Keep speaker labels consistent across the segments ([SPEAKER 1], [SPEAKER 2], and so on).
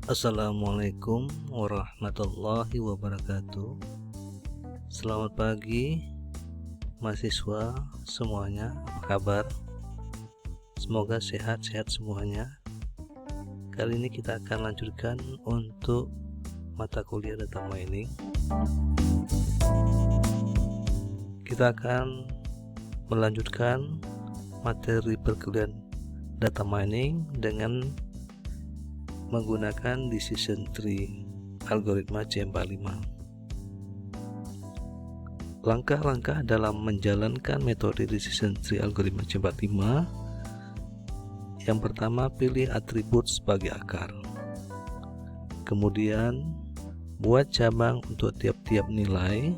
[SPEAKER 1] Assalamualaikum warahmatullahi wabarakatuh. Selamat pagi mahasiswa semuanya, apa kabar? Semoga sehat-sehat semuanya. Kali ini kita akan lanjutkan untuk mata kuliah data mining. Kita akan melanjutkan materi perkuliahan data mining dengan menggunakan decision tree algoritma C45. Langkah-langkah dalam menjalankan metode decision tree algoritma C45. Yang pertama, pilih atribut sebagai akar. Kemudian buat cabang untuk tiap-tiap nilai.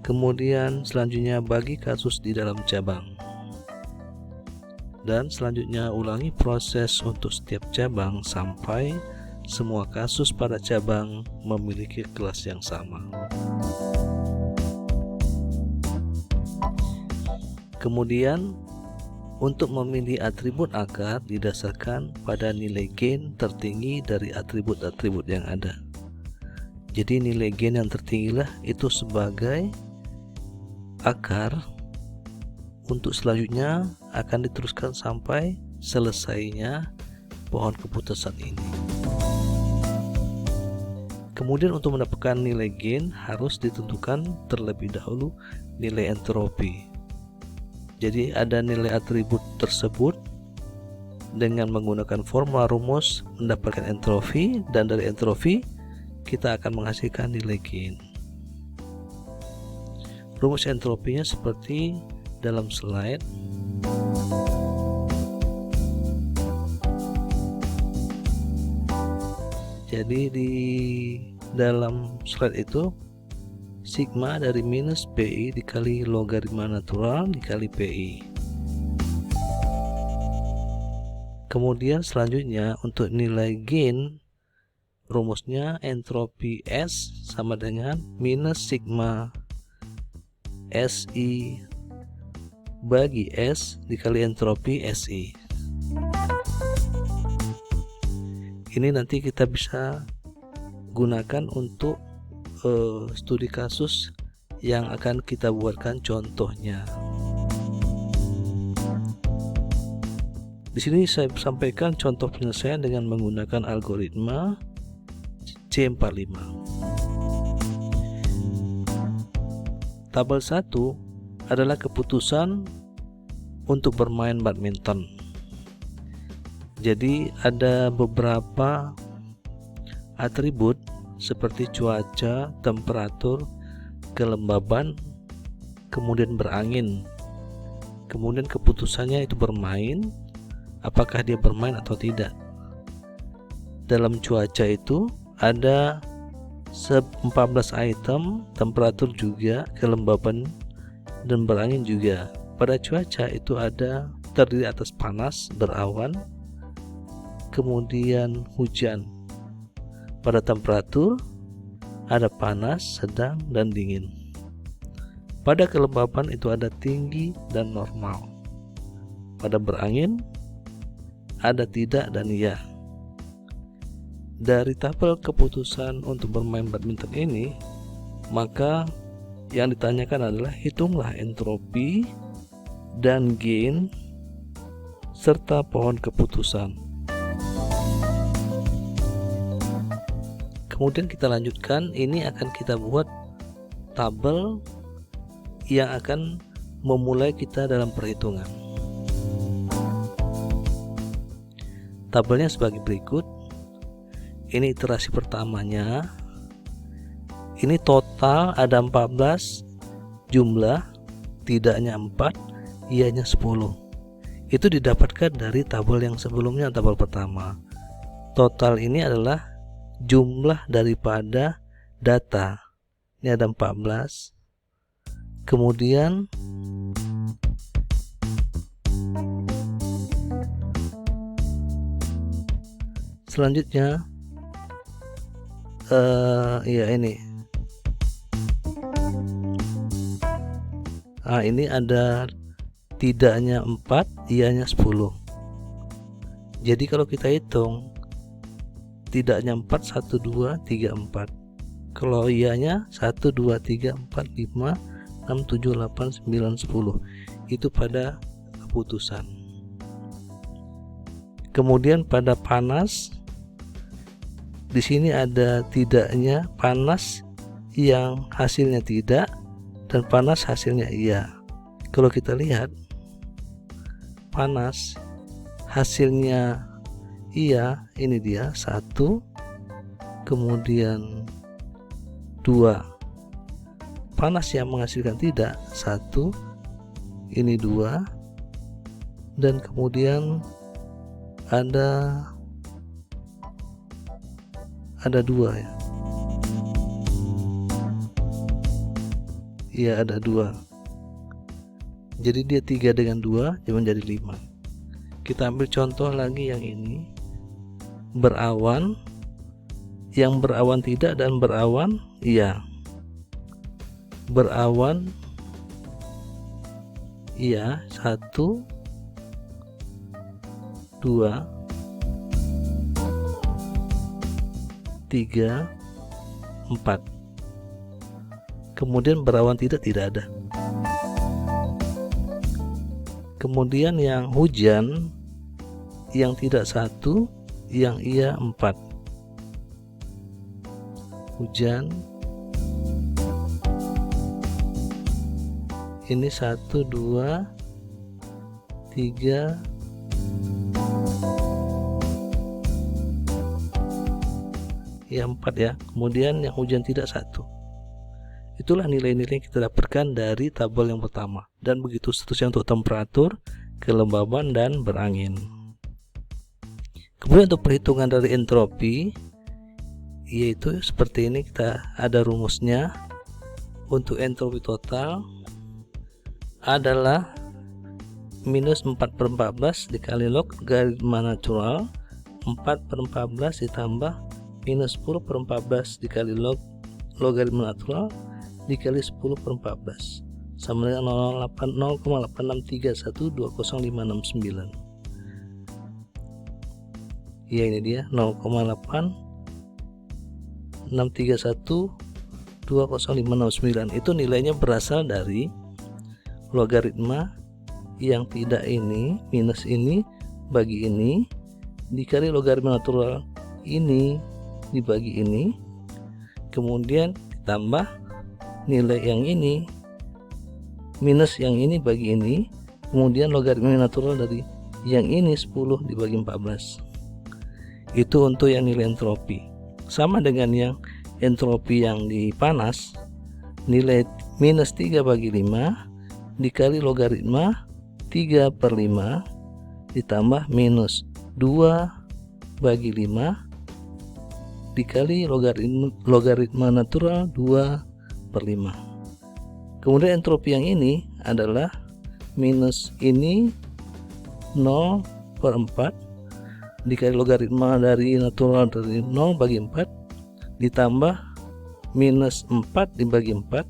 [SPEAKER 1] Kemudian selanjutnya bagi kasus di dalam cabang. Dan selanjutnya ulangi proses untuk setiap cabang sampai semua kasus pada cabang memiliki kelas yang sama. Kemudian untuk memilih atribut akar didasarkan pada nilai gain tertinggi dari atribut-atribut yang ada. Jadi nilai gain yang tertinggilah itu sebagai akar. Untuk selanjutnya akan diteruskan sampai selesainya pohon keputusan ini. Kemudian untuk mendapatkan nilai gain harus ditentukan terlebih dahulu nilai entropi. Jadi ada nilai atribut tersebut dengan menggunakan formula rumus mendapatkan entropi, dan dari entropi kita akan menghasilkan nilai gain. Rumus entropinya seperti dalam slide. Jadi di dalam slide itu sigma dari minus PI dikali logaritma natural dikali PI. Kemudian selanjutnya untuk nilai gain rumusnya entropi S sama dengan minus sigma SI bagi S dikali entropi SI. Ini nanti kita bisa gunakan untuk studi kasus yang akan kita buatkan contohnya. Di sini saya sampaikan contoh penyelesaian dengan menggunakan algoritma C45. Tabel 1 adalah keputusan untuk bermain badminton. Jadi ada beberapa atribut seperti cuaca, temperatur, kelembaban, kemudian berangin. Kemudian keputusannya itu bermain, apakah dia bermain atau tidak. Dalam cuaca itu ada 14 item, temperatur juga, kelembaban dan berangin juga. Pada cuaca itu ada terdiri atas panas, berawan, kemudian hujan. Pada temperatur ada panas, sedang, dan dingin. Pada kelembaban itu ada tinggi dan normal. Pada berangin ada tidak dan iya. Dari tabel keputusan untuk bermain badminton ini, maka yang ditanyakan adalah hitunglah entropi dan gain serta pohon keputusan. Kemudian kita lanjutkan, ini akan kita buat tabel yang akan memulai kita dalam perhitungan. Tabelnya sebagai berikut. Ini iterasi pertamanya. Ini total ada 14 jumlah, tidaknya 4, iyanya 10. Itu didapatkan dari tabel yang sebelumnya, tabel pertama. Total ini adalah jumlah daripada data. Ini ada 14. Kemudian selanjutnya ini. Ini ada tidaknya 4, iyanya 10. Jadi kalau kita hitung tidaknya 4, 1, 2, 3, 4. Kalau iyanya 1, 2, 3, 4, 5, 6, 7, 8, 9, 10. Itu pada keputusan. Kemudian pada panas, di sini ada tidaknya panas yang hasilnya tidak dan panas hasilnya iya. Kalau kita lihat panas hasilnya iya, ini dia 1, kemudian 2. Panas yang menghasilkan tidak 1, ini 2, dan kemudian ada 2 ya. Iya, ada 2. Jadi dia 3 dengan 2 menjadi 5. Kita ambil contoh lagi yang ini. Berawan, yang berawan tidak dan berawan iya. Berawan iya 1, 2, 3, 4. Kemudian berawan tidak ada. Kemudian yang hujan, yang tidak 1, yang iya 4. Hujan ini 1, 2, 3, ya 4 ya. Kemudian yang hujan tidak 1. Itulah nilai-nilai yang kita dapatkan dari tabel yang pertama, dan begitu seterusnya untuk temperatur, kelembaban, dan berangin. Kemudian untuk perhitungan dari entropi, yaitu seperti ini, kita ada rumusnya. Untuk entropi total adalah minus 4/14 dikali logaritma natural 4/14 ditambah minus 10/14 dikali logaritma natural dikali 10/14 sama dengan 0,86312059. Ya, ini dia 0,86312059. Itu nilainya berasal dari logaritma yang tidak ini minus ini bagi ini dikali logaritma natural ini dibagi ini, kemudian ditambah nilai yang ini minus yang ini bagi ini, kemudian logaritma natural dari yang ini 10 dibagi 14. Itu untuk yang nilai entropi. Sama dengan yang entropi yang di panas, nilai minus 3/5 dikali logaritma 3/5 ditambah minus 2/5 dikali logaritma natural 2/5. Kemudian entropi yang ini adalah minus ini 0/4 dikali logaritma dari natural dari 0/4 ditambah minus 4 dibagi 4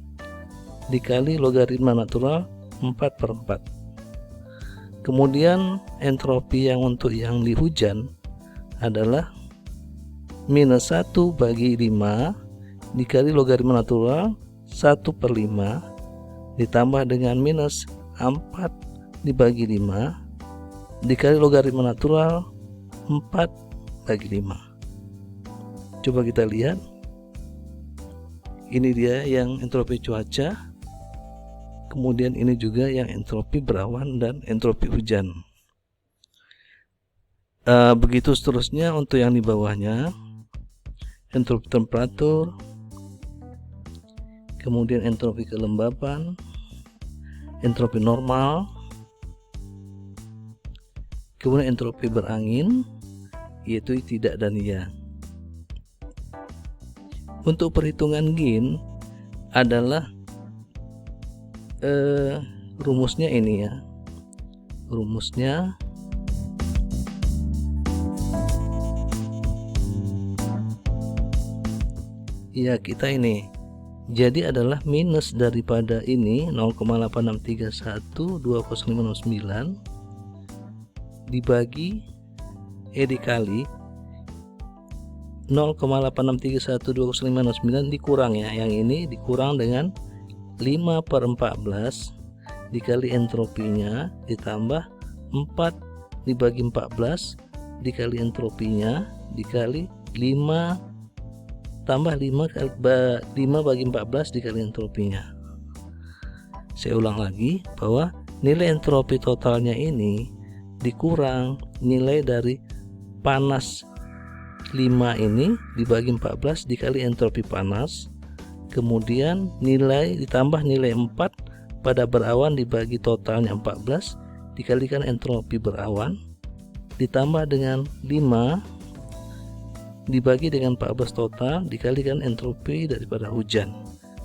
[SPEAKER 1] dikali logaritma natural 4/4. Kemudian entropi yang untuk yang di hujan adalah minus 1/5 dikali logaritma natural 1/5 ditambah dengan minus 4 dibagi 5 dikali logaritma natural 4/5. Coba kita lihat, ini dia yang entropi cuaca, kemudian ini juga yang entropi berawan dan entropi hujan. Begitu seterusnya untuk yang di bawahnya, entropi temperatur, kemudian entropi kelembaban, entropi normal, kemudian entropi berangin, yaitu tidak dan iya. Untuk perhitungan gain adalah rumusnya ini ya, rumusnya ya kita ini, jadi adalah minus daripada ini 0,86312059 dibagi dikali 0,86312059 dikurang ya, yang ini dikurang dengan 5/14 dikali entropinya ditambah 4 dibagi 14 dikali entropinya dikali 5 tambah 5 bagi 14 dikali entropinya. Saya ulang lagi bahwa nilai entropi totalnya ini dikurang nilai dari panas 5 ini dibagi 14 dikali entropi panas, kemudian nilai ditambah nilai 4 pada berawan dibagi totalnya 14 dikalikan entropi berawan ditambah dengan 5 dibagi dengan 14 total dikalikan entropi daripada hujan,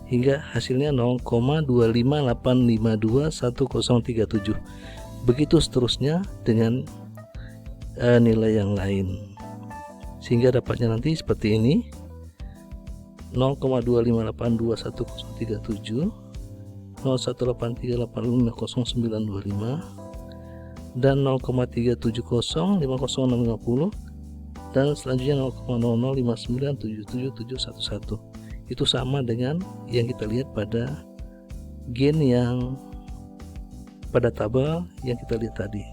[SPEAKER 1] hingga hasilnya 0,258521037. Begitu seterusnya dengan nilai yang lain, sehingga dapatnya nanti seperti ini: 0,2582137, 01838500925, dan 0,370500650, dan selanjutnya 0,0059777711. Itu sama dengan yang kita lihat pada gen yang pada tabel yang kita lihat tadi.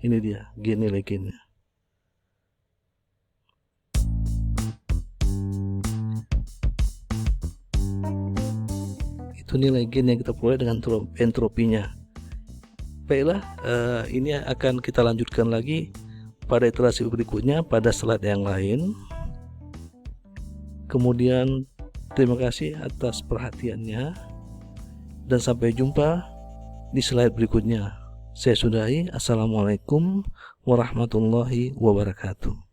[SPEAKER 1] Ini dia nilai gennya. Itu nilai gen yang kita peroleh dengan entropinya. Baiklah, ini akan kita lanjutkan lagi pada iterasi berikutnya pada slide yang lain. Kemudian terima kasih atas perhatiannya dan sampai jumpa di slide berikutnya. Saya sudahi. Assalamualaikum warahmatullahi wabarakatuh.